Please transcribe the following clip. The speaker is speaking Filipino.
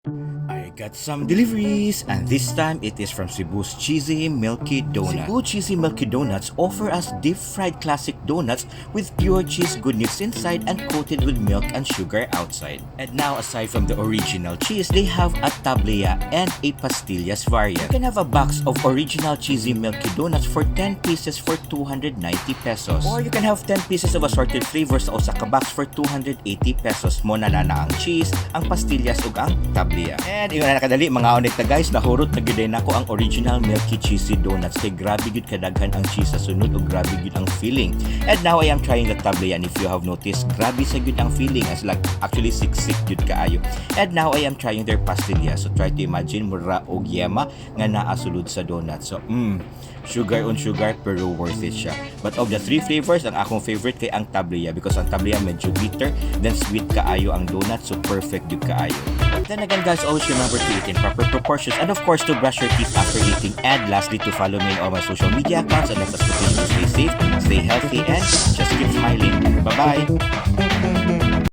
I got some deliveries, and this time it is from Cebu's Cheesy Milky Donuts. Cebu Cheesy Milky Donuts offer us deep-fried classic donuts with pure cheese goodness inside and coated with milk and sugar outside. And now, aside from the original cheese, they have a tablea and a pastillas variant. You can have a box of original Cheesy Milky Donuts for 10 pieces for 290 pesos. Or you can have 10 pieces of assorted flavors sa usa ka box for 280 pesos. Mo na ang cheese, ang pastillas ug ang tablea. And yun na nakadali mga onik na guys, nahurot na gyud nako ang original Milky Cheesy Donuts kay grabe gyud kadaghan ang cheese sa sunod ug grabe gyud ang filling. And now I am trying the tablea, and if you have noticed, grabe sa gyud ang filling as like actually siksik gyud kaayo. And now I am trying their pastillas. So try to imagine mura og yema nga naa sulod sa donut. So sugar on sugar pero worth it siya. But of the three flavors, ang akong favorite kay ang tablea because ang tablea medyo bitter, then sweet kaayo ang donut, so perfect gyud kaayo. Then again guys, always remember to eat in proper proportions, and of course to brush your teeth after eating, and lastly to follow me on all my social media accounts, and let us continue to stay safe, stay healthy, and just keep smiling. Bye bye!